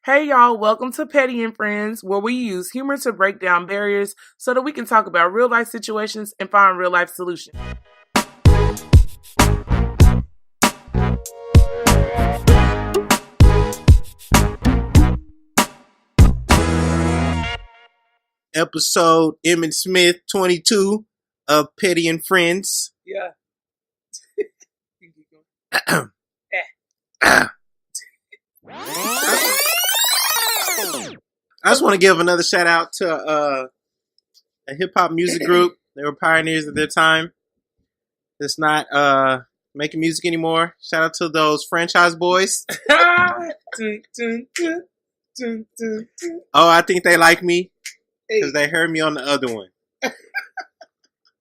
Hey y'all, welcome to Petty and Friends, where we use humor to break down barriers so that we can talk about real life situations and find real life solutions. Episode Ep.22 of Petty and Friends. Yeah. I just want to give another shout out to a hip hop music group. They were pioneers of their time. That's not making music anymore. Shout out to those franchise boys. Oh, I think they like me because they heard me on the other one.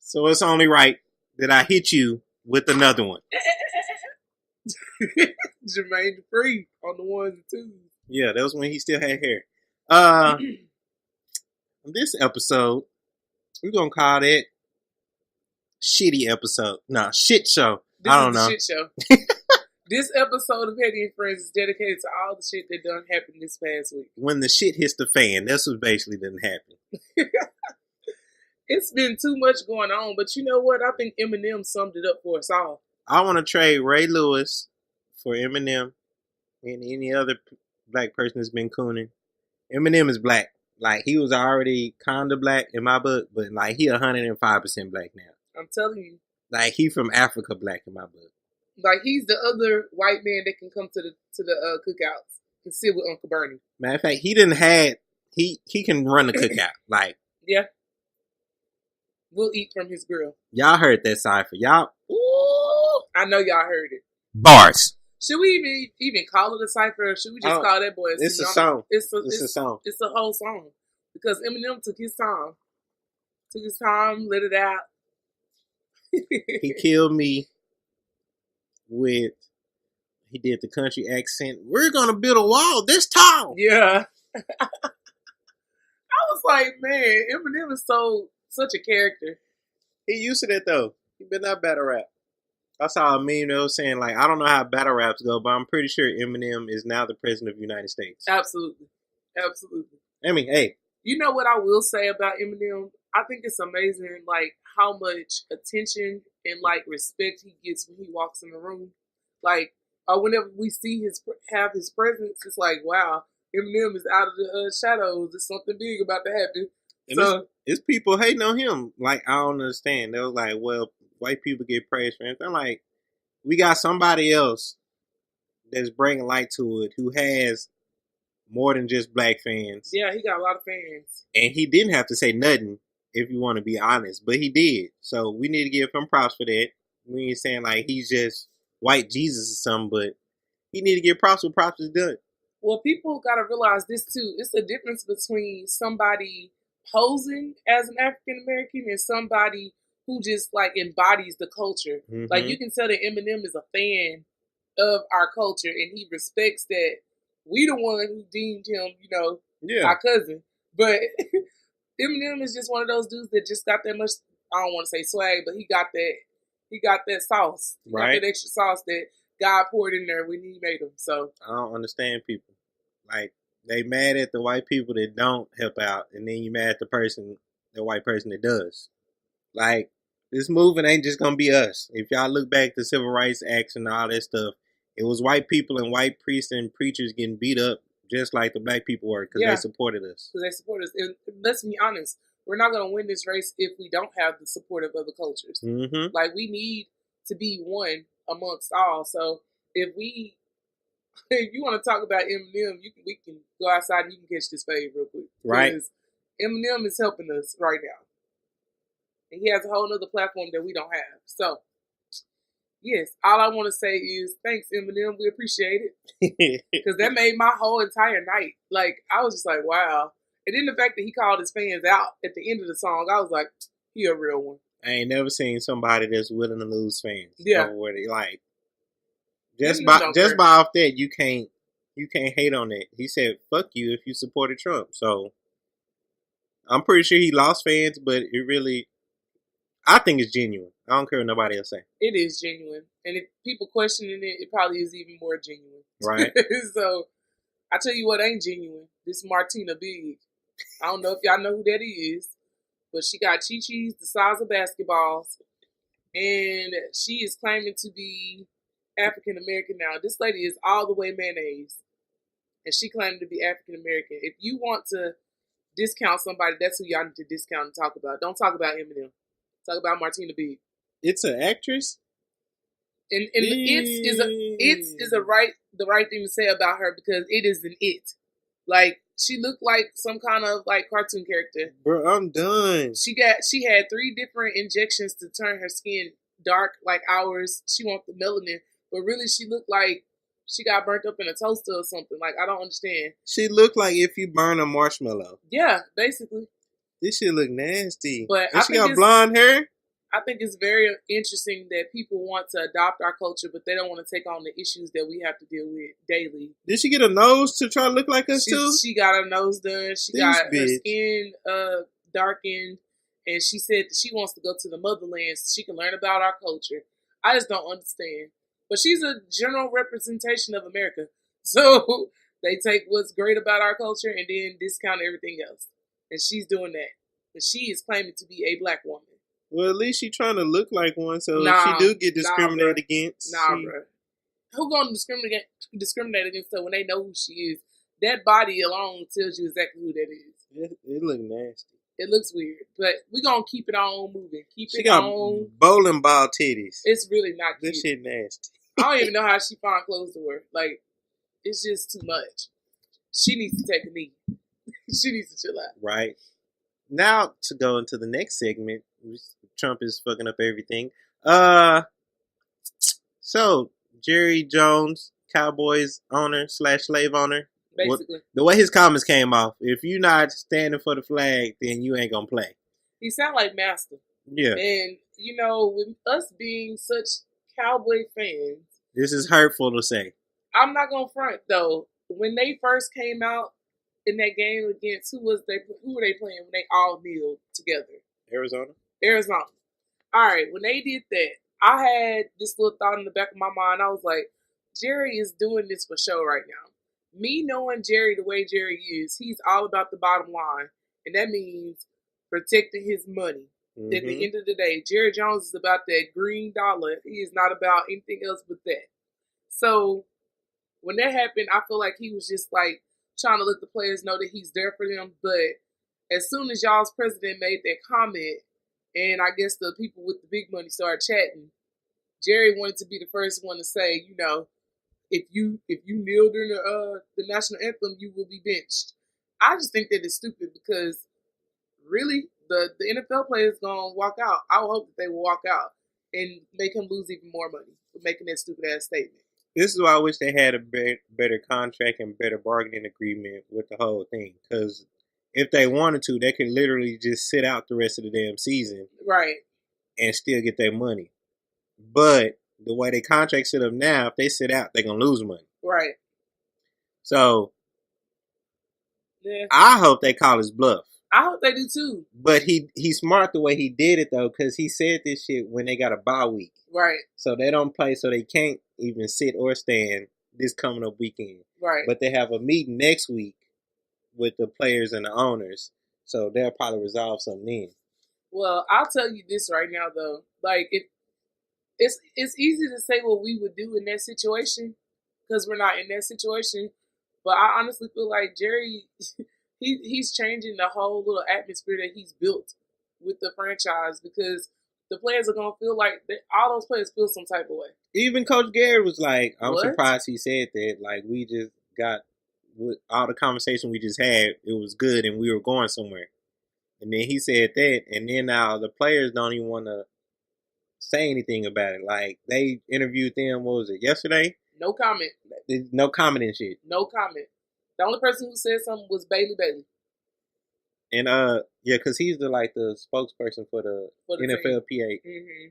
So it's only right that I hit you with another one. Jermaine Dupri on the ones and twos. Yeah, that was when he still had hair. This episode, we're going to call that shitty episode. Nah, shit show. This I don't know. Shit show. This episode of Petty and Friends is dedicated to all the shit that done happened this past week. When the shit hits the fan, that's what basically didn't happen. It's been too much going on, but you know what? I think Eminem summed it up for us all. I want to trade Ray Lewis for Eminem and any other black person that's been cooning. Eminem is black. Like, he was already kind of black in my book, but like, he 105% black now. I'm telling you. Like, he from Africa black in my book. Like, he's the other white man that can come to the cookouts and sit with Uncle Bernie. Matter of fact, he can run the cookout. Like, yeah. We'll eat from his grill. Y'all heard that cipher. Y'all. Ooh, I know y'all heard it. Bars. Should we even call it a cipher, or should we just call that boy? It's a song. It's a song. It's a whole song because Eminem took his time, let it out. He killed me with. He did the country accent. We're gonna build a wall this tall. Yeah. I was like, man, Eminem is such a character. He used to that though. He been that battle rap. I saw a meme that was saying, like, I don't know how battle raps go, but I'm pretty sure Eminem is now the president of the United States. Absolutely. Absolutely. I mean, hey. You know what I will say about Eminem? I think it's amazing, like, how much attention and, like, respect he gets when he walks in the room. Like, whenever we see his presence, it's like, wow, Eminem is out of the shadows. There's something big about to happen. And so it's people hating on him. Like, I don't understand. They was like, well, white people get praised for him. I'm like, we got somebody else that's bringing light to it who has more than just black fans. Yeah, he got a lot of fans. And he didn't have to say nothing, if you want to be honest, but he did. So we need to give him props for that. We ain't saying like he's just white Jesus or something, but he need to get props where props is done. Well, people got to realize this too. It's the difference between somebody posing as an African American and somebody who just like embodies the culture. Mm-hmm. Like, you can tell that Eminem is a fan of our culture and he respects that we the one who deemed him, our cousin. But Eminem is just one of those dudes that just got that much, I don't want to say swag, but he got that sauce. He got that extra sauce that God poured in there when he made him. So I don't understand people. Like, they mad at the white people that don't help out, and then you mad at the white person that does. Like, this movement ain't just gonna be us. If y'all look back to civil rights acts and all that stuff, it was white people and white priests and preachers getting beat up just like the black people were because they supported us. Because they support us. And let's be honest, we're not gonna win this race if we don't have the support of other cultures. Mm-hmm. Like, we need to be one amongst all. So if you want to talk about Eminem, we can go outside and you can catch this fade real quick. Right. Because Eminem is helping us right now. And he has a whole other platform that we don't have. So, yes, all I want to say is thanks, Eminem. We appreciate it. Because that made my whole entire night. Like, I was just like, wow. And then the fact that he called his fans out at the end of the song, I was like, he a real one. I ain't never seen somebody that's willing to lose fans. Yeah. Like, just by off that, you can't hate on that. He said, fuck you if you supported Trump. So, I'm pretty sure he lost fans, but I think it's genuine. I don't care what nobody else say. It is genuine. And if people questioning it, it probably is even more genuine. Right. So, I tell you what ain't genuine. This Martina Big. I don't know if y'all know who that is, but she got chi-chis the size of basketballs, and she is claiming to be African American now. This lady is all the way mayonnaise, and she claimed to be African American. If you want to discount somebody, that's who y'all need to discount and talk about. Don't talk about Eminem. Talk about Martina Big. It's an actress. And it's the right thing to say about her because it is an it. Like she looked like some kind of like cartoon character. Bro, I'm done. She had 3 different injections to turn her skin dark like ours. She wants the melanin, but really she looked like she got burnt up in a toaster or something. Like I don't understand. She looked like if you burn a marshmallow. Yeah, basically. This shit look nasty. But and she got blonde hair. I think it's very interesting that people want to adopt our culture, but they don't want to take on the issues that we have to deal with daily. Did she get a nose to try to look like us too? She got her nose done. She got her skin darkened, and she said that she wants to go to the motherland so she can learn about our culture. I just don't understand. But she's a general representation of America, so they take what's great about our culture and then discount everything else. And she's doing that. And she is claiming to be a black woman. Well, at least she's trying to look like one, so if she do get discriminated against. Bro. Who gonna discriminate against her when they know who she is? That body alone tells you exactly who that is. It look nasty. It looks weird, but we gonna keep it on moving. She got bowling ball titties. It's really not cute. This shit nasty. I don't even know how she found clothes to wear. Like, it's just too much. She needs to take a knee. She needs to chill out. Right. Now to go into the next segment. Trump is fucking up everything. So Jerry Jones, Cowboys owner / slave owner. Basically. The way his comments came off, if you're not standing for the flag, then you ain't gonna play. He sound like Master. Yeah. And, you know, with us being such Cowboy fans. This is hurtful to say. I'm not gonna front, though. When they first came out in that game against, who were they playing when they all kneeled together? Arizona. All right, when they did that, I had this little thought in the back of my mind. I was like, Jerry is doing this for show right now. Me knowing Jerry the way Jerry is, he's all about the bottom line. And that means protecting his money. Mm-hmm. At the end of the day, Jerry Jones is about that green dollar. He is not about anything else but that. So when that happened, I feel like he was just like trying to let the players know that he's there for them. But as soon as y'all's president made that comment, and I guess the people with the big money started chatting, Jerry wanted to be the first one to say, you know, if you kneel during the national anthem, you will be benched. I just think that it's stupid because really the NFL players gonna walk out. I would hope that they will walk out and make him lose even more money for making that stupid ass statement. This is why I wish they had a better contract and better bargaining agreement with the whole thing. Because if they wanted to, they could literally just sit out the rest of the damn season. Right. And still get their money. But the way they contract set up now, if they sit out, they're going to lose money. Right. So, I hope they call his bluff. I hope they do too. But he's smart the way he did it, though, because he said this shit when they got a bye week. Right. So they don't play, so they can't even sit or stand this coming up weekend. Right. But they have a meeting next week with the players and the owners. So they'll probably resolve something then. Well, I'll tell you this right now, though. Like, it's easy to say what we would do in that situation because we're not in that situation. But I honestly feel like Jerry, he's changing the whole little atmosphere that he's built with the franchise because the players are going to feel like all those players feel some type of way. Even Coach Garrett was like, I'm surprised he said that. Like, we just got, with all the conversation we just had, it was good and we were going somewhere. And then he said that, and then now the players don't even want to say anything about it. Like, they interviewed them, what was it, yesterday? No comment. No comment and shit. No comment. The only person who said something was Bailey. And, yeah, because he's the spokesperson for the NFLPA. Mm-hmm.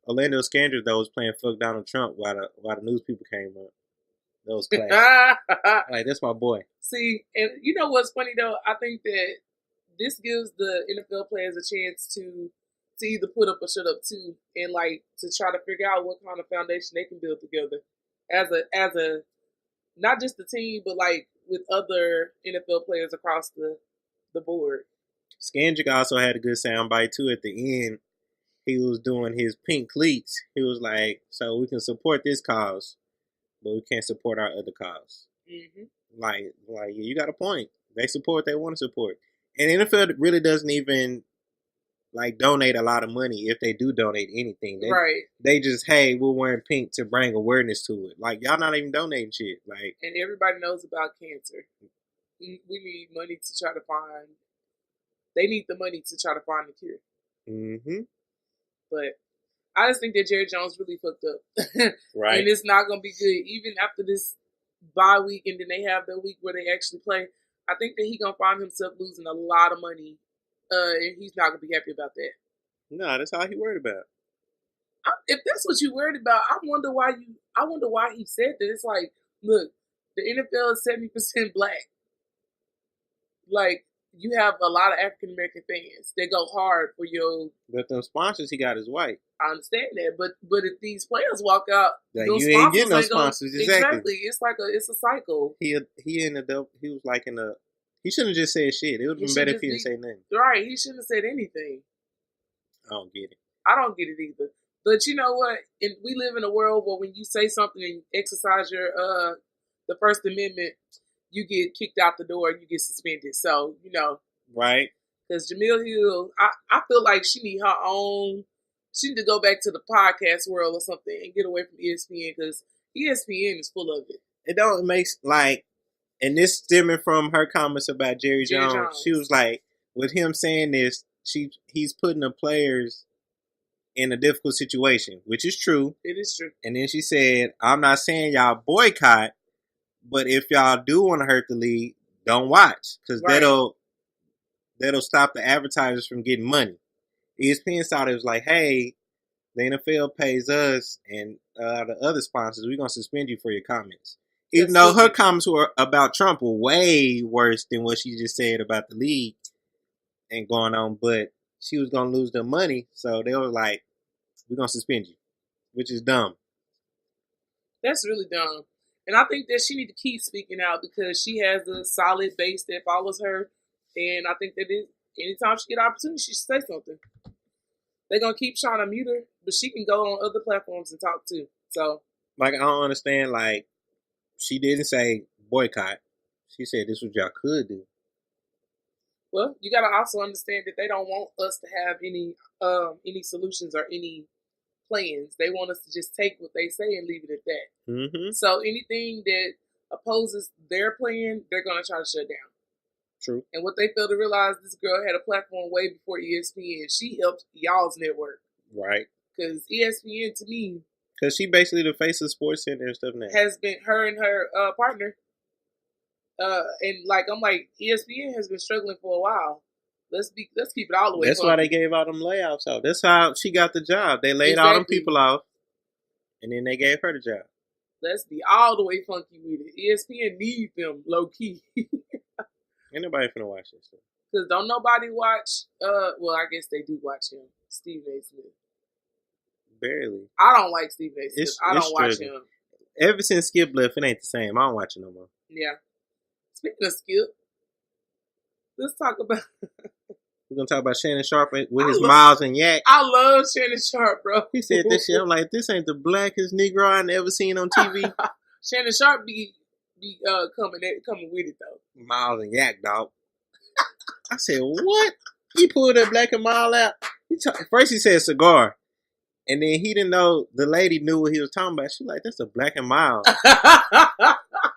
Orlando Scandrick, though, was playing fuck Donald Trump while the news people came up. That was classic. Like, that's my boy. See, and you know what's funny, though? I think that this gives the NFL players a chance to either put up or shut up too, and like to try to figure out what kind of foundation they can build together as a not just the team, but like with other NFL players across the board. Skandrick also had a good soundbite too at the end. He was doing his pink cleats. He was like, "So we can support this cause, but we can't support our other cause." Mm-hmm. Like you got a point. They support what they want to support, and NFL really doesn't even like donate a lot of money if they do donate anything. They just, hey, we're wearing pink to bring awareness to it. Like, y'all not even donating shit. Like, and everybody knows about cancer. We need money to try to find. They need the money to try to find the cure. Mm-hmm. But I just think that Jerry Jones really fucked up. Right. And it's not gonna be good even after this bye week, and then they have the week where they actually play. I think that he's gonna find himself losing a lot of money. And he's not gonna be happy about that. No, that's all he worried about. If that's what you worried about, I wonder why he said that. It's like, look, the NFL is 70% black. Like, you have a lot of African American fans. They go hard for your. But the sponsors he got is white. I understand that, but if these players walk out, like, you ain't getting no sponsors. Exactly. It's a cycle. He was like in a. He shouldn't have just said shit. It would have been better if he didn't say nothing. Right. He shouldn't have said anything. I don't get it. I don't get it either. But you know what? We live in a world where when you say something and exercise your the First Amendment, you get kicked out the door and you get suspended. So, you know. Right. Because Jemele Hill, I feel like she need her own. She need to go back to the podcast world or something and get away from ESPN, because ESPN is full of it. It don't make, like, and this stemming from her comments about Jerry Jones. She was like, with him saying this, he's putting the players in a difficult situation, which is true. It is true. And then she said, I'm not saying y'all boycott, but if y'all do want to hurt the league, don't watch, because that'll stop the advertisers from getting money. ESPN thought it was like, hey, the NFL pays us and the other sponsors, we're going to suspend you for your comments. Even though her comments were about Trump were way worse than what she just said about the league and going on, but she was going to lose the money, so they were like, we're going to suspend you, which is dumb. That's really dumb. And I think that she need to keep speaking out, because she has a solid base that follows her, and I think that anytime she get an opportunity, she should say something. They're going to keep trying to mute her, but she can go on other platforms and talk too. So, like, I don't understand, like, she didn't say boycott. She said this was y'all could do. Well, you got to also understand that they don't want us to have any solutions or any plans. They want us to just take what they say and leave it at that. Mm-hmm. So anything that opposes their plan, they're going to try to shut down. True. And what they fail to realize, this girl had a platform way before ESPN. She helped y'all's network. Right. Because ESPN, to me, because she basically the face of Sports Center and stuff now. Has been her and her partner. And like, I'm like, ESPN has been struggling for a while. Let's keep it all the way. That's why they gave all them layoffs out. That's how she got the job. They laid all them people off, and then they gave her the job. Let's be all the way funky with it. ESPN need them low key. Ain't nobody finna watch this stuff. Because don't nobody watch. Well, I guess they do watch him, Stephen A. Smith. Barely. I don't like Stephen A. Smith. I don't watch him. Ever since Skip left, it ain't the same. I don't watch it no more. Yeah. Speaking of Skip, let's talk about. We're gonna talk about Shannon Sharp with his Miles and Yak. I love Shannon Sharp, bro. He said this shit. I'm like, this ain't the blackest Negro I ever seen on TV. Shannon Sharp be coming with it though. Miles and Yak, dog. I said, what? He pulled that Black and Mild out. First he said cigar. And then he didn't know, the lady knew what he was talking about. She was like, that's a Black and Mild.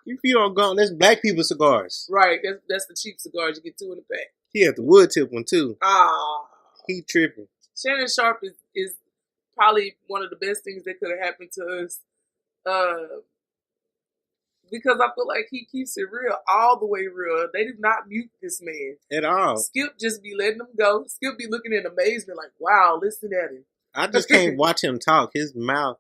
If you don't go, that's black people cigars. Right, that's the cheap cigars. You get 2 in the pack. He had the wood tip one too. Ah. He tripping. Shannon Sharp is probably one of the best things that could have happened to us. Because I feel like he keeps it real, all the way real. They do not mute this man. At all. Skip just be letting him go. Skip be looking in amazement like, wow, listen at him. I just can't watch him talk. His mouth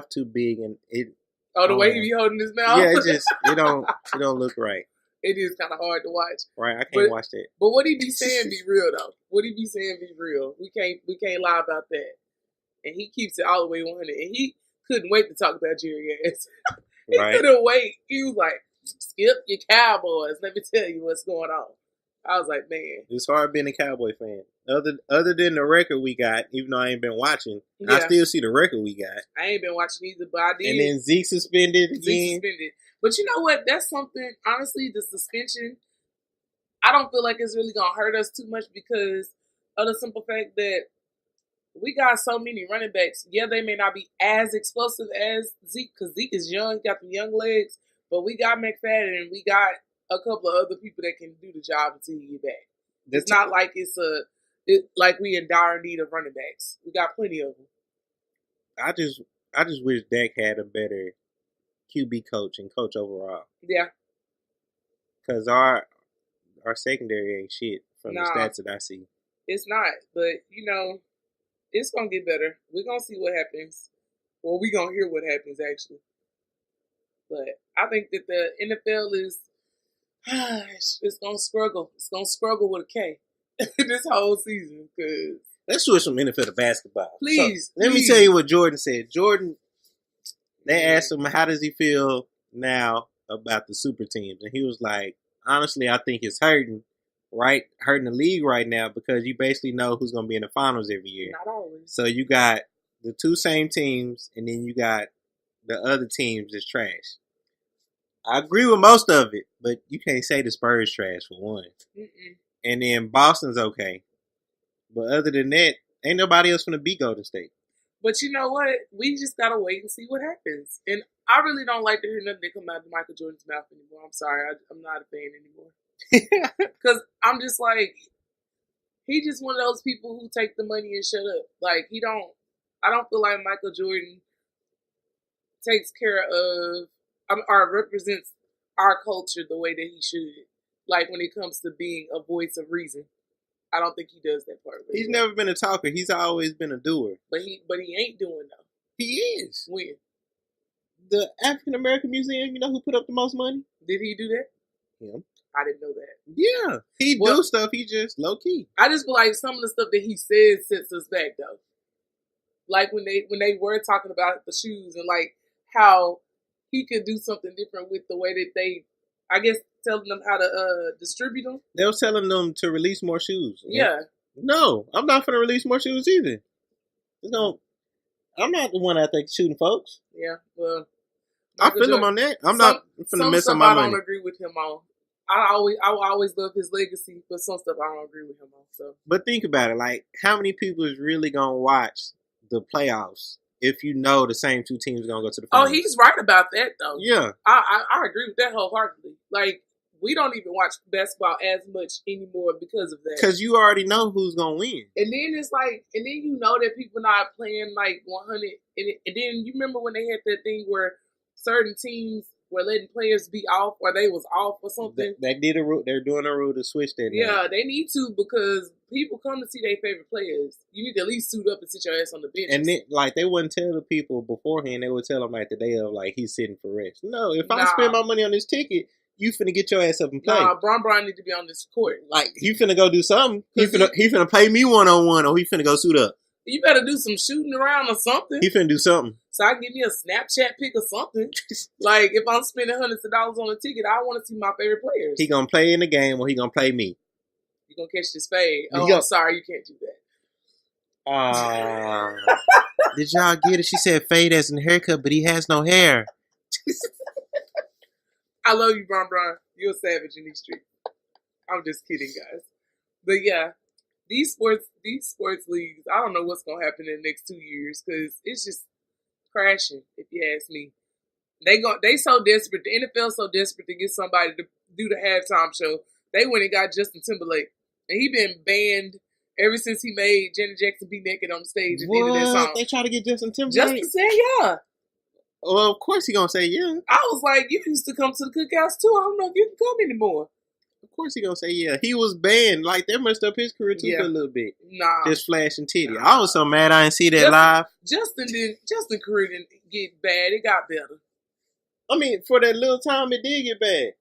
too big, and it. Oh, the way he be holding his mouth. Yeah, it don't look right. It is kind of hard to watch. Right, I can't watch that. But what he be saying be real though. What he be saying be real. We can't lie about that. And he keeps it all the way 100. And he couldn't wait to talk about Jerry ass. He Right. couldn't wait. He was like, skip your Cowboys. Let me tell you what's going on. I was like, man. It's hard being a Cowboy fan. Other than the record we got, even though I ain't been watching, Yeah. I still see the record we got. I ain't been watching either, but I did. And then Zeke suspended again. Zeke suspended. But you know what? That's something, honestly, the suspension, I don't feel like it's really going to hurt us too much because of the simple fact that we got so many running backs. Yeah, they may not be as explosive as Zeke because Zeke is young, got the young legs, but we got McFadden and we got a couple of other people that can do the job until you get back. It's not like like we in dire need of running backs. We got plenty of them. I just wish Dak had a better QB coach and coach overall. Yeah. Because our secondary ain't shit from the stats that I see. It's not. But, it's going to get better. We're going to see what happens. Well, we're going to hear what happens, actually. But I think that the NFL is, it's going to struggle. It's going to struggle with a K this whole season. Cause let's switch from NFL to basketball. Please. Let me tell you what Jordan said. Jordan, they asked him, how does he feel now about the super teams? And he was like, honestly, I think it's hurting the league right now because you basically know who's going to be in the finals every year. Not always. So you got the two same teams, and then you got the other teams that's trash. I agree with most of it, but you can't say the Spurs trash for one. Mm-mm. And then Boston's okay. But other than that, ain't nobody else going to beat Golden State. But you know what? We just got to wait and see what happens. And I really don't like to hear nothing that come out of Michael Jordan's mouth anymore. I'm sorry. I'm not a fan anymore. Because I'm just like, he just one of those people who take the money and shut up. Like, I don't feel like Michael Jordan takes care of, or represents our culture the way that he should. Like, when it comes to being a voice of reason. I don't think he does that part. Really He's never been a talker. He's always been a doer. But he ain't doing though. He is. When? The African American Museum, you know who put up the most money? Did he do that? Him. I didn't know that. Yeah. He do stuff, he just low key. I just feel like some of the stuff that he said sets us back though. Like when they were talking about the shoes and like how he could do something different with the way that they, I guess, telling them how to distribute them. They was telling them to release more shoes. Yeah. No, I'm not going to release more shoes either. I'm not the one out there shooting folks. Yeah, well, I feel him on that. I'm not going to mess up my money. I don't agree with him on. I will always love his legacy, but some stuff I don't agree with him on. So, but think about it. Like, how many people is really going to watch the playoffs if you know the same two teams are going to go to the finals? Oh, he's right about that, though. Yeah. I agree with that wholeheartedly. Like, we don't even watch basketball as much anymore because of that. Because you already know who's going to win. And then it's like, and then you know that people not playing like 100. And then you remember when they had that thing where certain teams were letting players be off or they was off or something. They did a rule. They're doing a rule to switch that. Yeah, now. they need to because people come to see their favorite players. You need to at least suit up and sit your ass on the bench. And then, like, they wouldn't tell the people beforehand. They would tell them like the day of, like, he's sitting for rest. No, if I spend my money on this ticket, you finna get your ass up and play. Nah, Bron need to be on this court. Like, he finna go do something. He finna play me one-on-one, or he finna go suit up. You better do some shooting around or something. He finna do something. So I can give me a Snapchat pic or something. Like, if I'm spending hundreds of dollars on a ticket, I want to see my favorite players. He gonna play in the game, or he gonna play me. You gonna catch this fade. Oh, I'm sorry, you can't do that. Did y'all get it? She said fade as in haircut, but he has no hair. I love you, Bron. You're a savage in these streets. I'm just kidding, guys. But yeah, these sports leagues, I don't know what's gonna happen in the next 2 years because it's just crashing. If you ask me, they so desperate. The NFL so desperate to get somebody to do the halftime show. They went and got Justin Timberlake, and he been banned ever since he made Janet Jackson be naked on stage at the end of that song. They try to get Justin Timberlake. Justin said, "Yeah." Well, of course he gonna say yeah. I was like, you used to come to the cookouts too. I don't know if you can come anymore. Of course he gonna say yeah. He was banned. Like, that messed up his career too for a little bit. Nah. Just flashing titty. Nah. I was so mad I didn't see that live. Justin career didn't get bad. It got better. I mean, for that little time, it did get bad.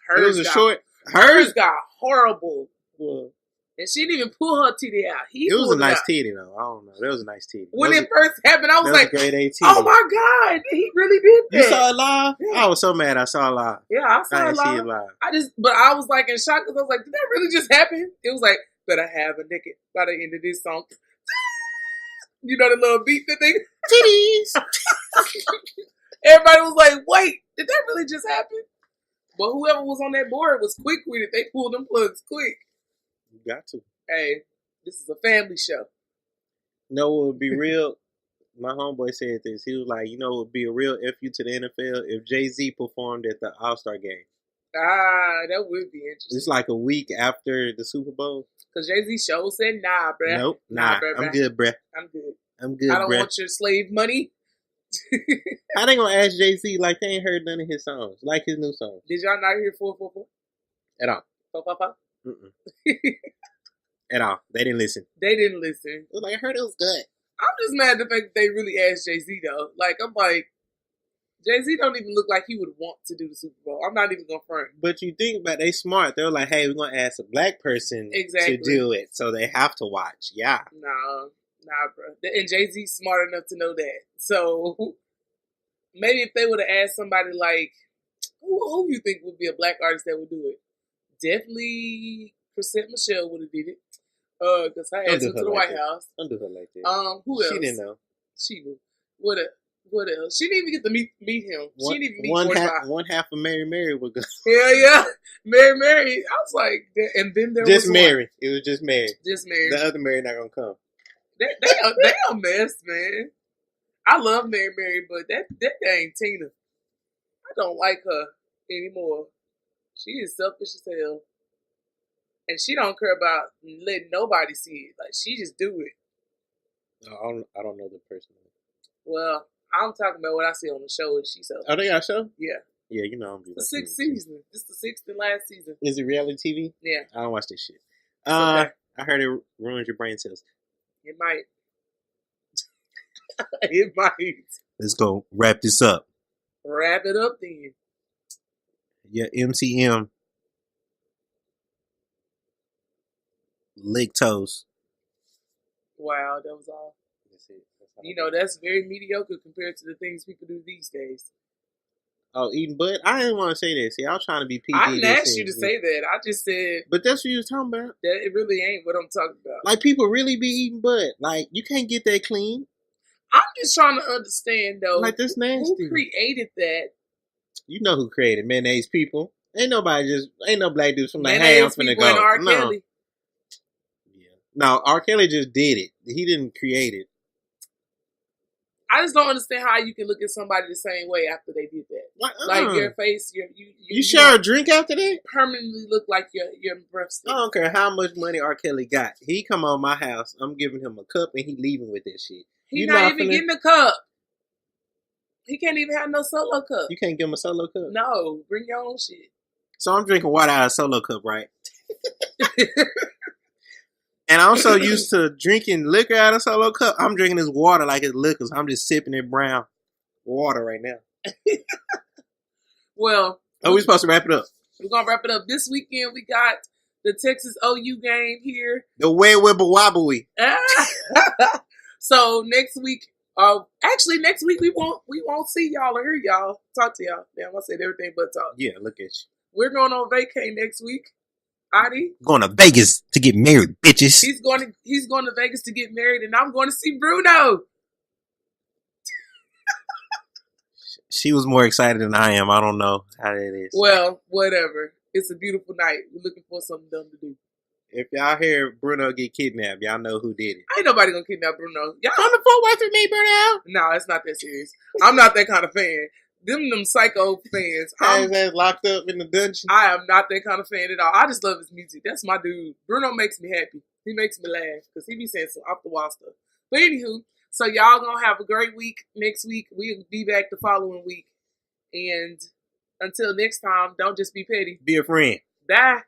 Hers got horrible. Well, And she didn't even pull her titty out. It was a nice titty, though. I don't know. That was a nice titty. When it first happened, I was like, grade A titty. oh my God, he really did that. You saw it live? Yeah. I was so mad I saw it live. Yeah, I saw it live. But I was like in shock because I was like, did that really just happen? It was like, better have a naked by the end of this song. You know the little beat that they... Titties! Everybody was like, wait, did that really just happen? But whoever was on that board was quick with it. They pulled them plugs quick. You got to. Hey, this is a family show. No, it would be real. My homeboy said this. He was like, you know, it would be a real FU to the NFL if Jay-Z performed at the All-Star game. Ah, that would be interesting. It's like a week after the Super Bowl. Because Jay-Z show said, nah, bruh. Nope, nah, bruh. I'm good, bruh. I'm good. I'm good, I don't want your slave money. How they gonna ask Jay-Z like they ain't heard none of his songs, like his new songs? Did y'all not hear 444? At all. 444? At all. They didn't listen. They didn't listen. It was like, I heard it was good. I'm just mad at the fact that they really asked Jay-Z, though. Like, I'm like, Jay-Z don't even look like he would want to do the Super Bowl. I'm not even going to front. But you think about it, they smart. They're like, hey, we're going to ask a black person to do it. So they have to watch. Yeah. Nah, bro. And Jay-Z's smart enough to know that. So maybe if they would have asked somebody like, who you think would be a black artist that would do it? Definitely Chrisette Michelle would have did it. Because her ass went to the White House. Don't do her like that. Who else? She didn't know. She would. What else? She didn't even get to meet him. She didn't even meet one half of Mary would go. Yeah. Mary. I was like, and then there just was Mary. One. It was just Mary. Just Mary. The other Mary not gonna come. They a mess, man. I love Mary, but that dang Tina, I don't like her anymore. She is selfish as hell. And she don't care about letting nobody see it. Like, she just do it. I don't know the person. Well, I'm talking about what I see on the show. And she selfish. Oh, they got a show? Yeah. Yeah, you know I'm the sixth season. This is the 6th and last season. Is it reality TV? Yeah. I don't watch this shit. Okay. I heard it ruins your brain cells. It might. It might. Let's go wrap this up. Wrap it up then. Yeah, MCM. Lick toes. Wow, that was all. That's it. That's very mediocre compared to the things people do these days. Oh, eating butt? I didn't want to say that. See, I was trying to be PG. I didn't ask you to say that. I just said... But that's what you was talking about. That it really ain't what I'm talking about. Like, people really be eating butt. Like, you can't get that clean. I'm just trying to understand, though. Like, that's nasty. Who created that? You know who created mayonnaise people. Ain't no black dudes from like, hey, I'm finna go. R. Kelly. Yeah. No, R. Kelly just did it. He didn't create it. I just don't understand how you can look at somebody the same way after they did that. Like your face, you share a drink after that? Permanently look like your breath stinks. I don't care how much money R. Kelly got. He come on my house, I'm giving him a cup and he leaving with that shit. He's not even getting a cup. He can't even have no solo cup. You can't give him a solo cup? No, bring your own shit. So I'm drinking water out of a solo cup, right? And I'm so used to drinking liquor out of a solo cup. I'm drinking this water like it's liquor. So I'm just sipping it brown water right now. Well. Are we supposed to wrap it up? We're going to wrap it up. This weekend we got the Texas OU game here. The way wibble wobbly. So next week, next week we won't see y'all or hear y'all. Talk to y'all. Damn, I said everything but talk. Yeah, look at you. We're going on vacay next week. Adi? Going to Vegas to get married, bitches. He's going to Vegas to get married, and I'm going to see Bruno. She was more excited than I am. I don't know how that is. Well, whatever. It's a beautiful night. We're looking for something dumb to do. If y'all hear Bruno get kidnapped, y'all know who did it. Ain't nobody gonna kidnap Bruno. Y'all on the phone with me, Bruno? No, it's not that serious. I'm not that kind of fan. Them psycho fans. I'm locked up in the dungeon. I am not that kind of fan at all. I just love his music. That's my dude. Bruno makes me happy. He makes me laugh because he be saying some off the wall stuff. But anywho, so y'all gonna have a great week. Next week we'll be back the following week. And until next time, don't just be petty. Be a friend. Bye.